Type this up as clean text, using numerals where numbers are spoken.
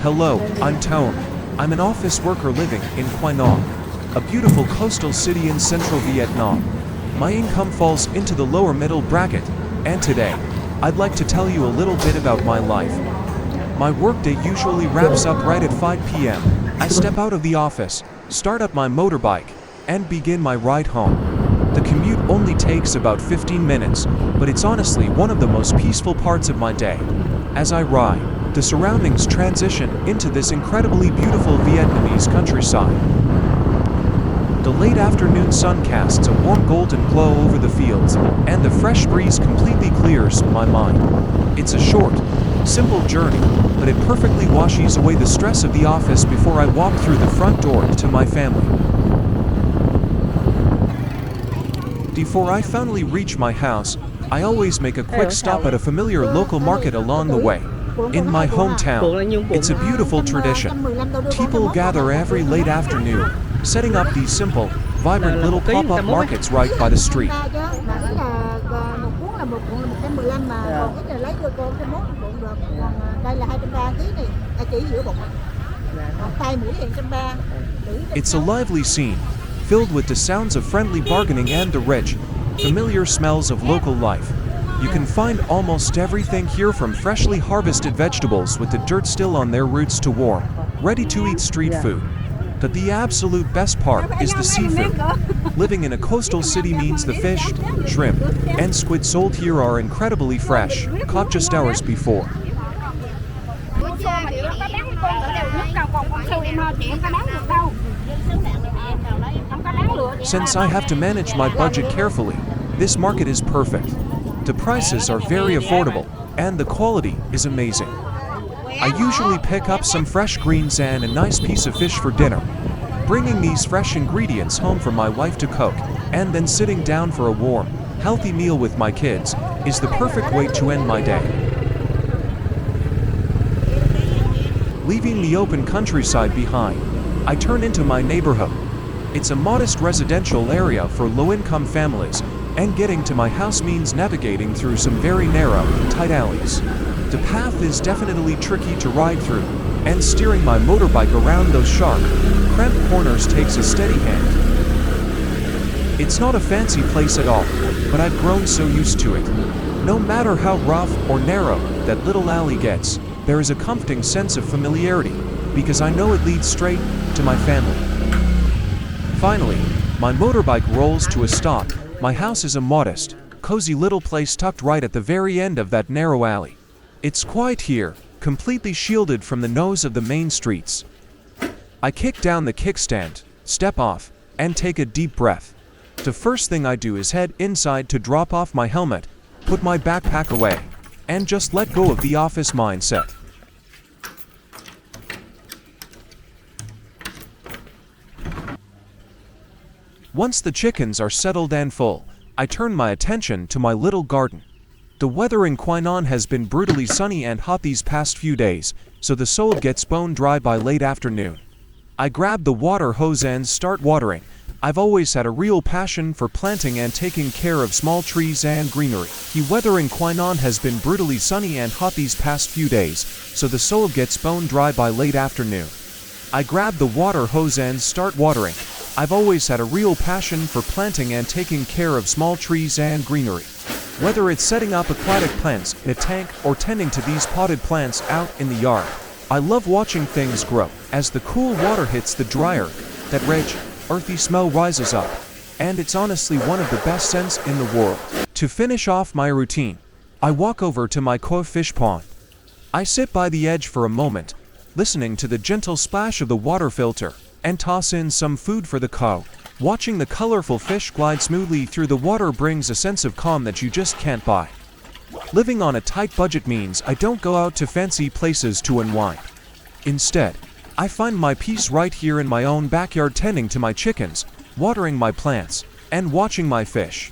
Hello, I'm Toan. I'm an office worker living in Quy Nhon, a beautiful coastal city in central Vietnam. My income falls into the lower middle bracket, and today, I'd like to tell you a little bit about my life. My workday usually wraps up right at 5 p.m. I step out of the office, start up my motorbike, and begin my ride home. The commute only takes about 15 minutes, but it's honestly one of the most peaceful parts of my day. As I ride, the surroundings transition into this incredibly beautiful Vietnamese countryside. The late afternoon sun casts a warm golden glow over the fields, and the fresh breeze completely clears my mind. It's a short, simple journey, but it perfectly washes away the stress of the office before I walk through the front door to my family. Before I finally reach my house, I always make a quick stop at a familiar local market along the way. In my hometown, it's a beautiful tradition. People gather every late afternoon, setting up these simple, vibrant little pop-up markets right by the street. It's a lively scene, filled with the sounds of friendly bargaining and the rich, familiar smells of local life. You can find almost everything here, from freshly harvested vegetables with the dirt still on their roots to warm, ready-to-eat street food. But the absolute best part is the seafood. Living in a coastal city means the fish, shrimp, and squid sold here are incredibly fresh, caught just hours before. Since I have to manage my budget carefully, this market is perfect. The prices are very affordable, and the quality is amazing. I usually pick up some fresh greens and a nice piece of fish for dinner. Bringing these fresh ingredients home for my wife to cook, and then sitting down for a warm, healthy meal with my kids, is the perfect way to end my day. Leaving the open countryside behind, I turn into my neighborhood. It's a modest residential area for low-income families, and getting to my house means navigating through some very narrow, tight alleys. The path is definitely tricky to ride through, and steering my motorbike around those sharp, cramped corners takes a steady hand. It's not a fancy place at all, but I've grown so used to it. No matter how rough or narrow that little alley gets, there is a comforting sense of familiarity, because I know it leads straight to my family. Finally, my motorbike rolls to a stop. My house is a modest, cozy little place tucked right at the very end of that narrow alley. It's quiet here, completely shielded from the noise of the main streets. I kick down the kickstand, step off, and take a deep breath. The first thing I do is head inside to drop off my helmet, put my backpack away, and just let go of the office mindset. Once the chickens are settled and full, I turn my attention to my little garden. The weather in Quy Nhon has been brutally sunny and hot these past few days, so the soil gets bone dry by late afternoon. I grab the water hose and start watering. I've always had a real passion for planting and taking care of small trees and greenery. The weather in Quy Nhon has been brutally sunny and hot these past few days, so the soil gets bone dry by late afternoon. I grab the water hose and start watering. I've always had a real passion for planting and taking care of small trees and greenery. Whether it's setting up aquatic plants in a tank or tending to these potted plants out in the yard, I love watching things grow. As the cool water hits the dry earth, that rich, earthy smell rises up, and it's honestly one of the best scents in the world. To finish off my routine, I walk over to my fish pond. I sit by the edge for a moment, listening to the gentle splash of the water filter, and toss in some food for the cow. Watching the colorful fish glide smoothly through the water brings a sense of calm that you just can't buy. Living on a tight budget means I don't go out to fancy places to unwind. Instead, I find my peace right here in my own backyard, tending to my chickens, watering my plants, and watching my fish.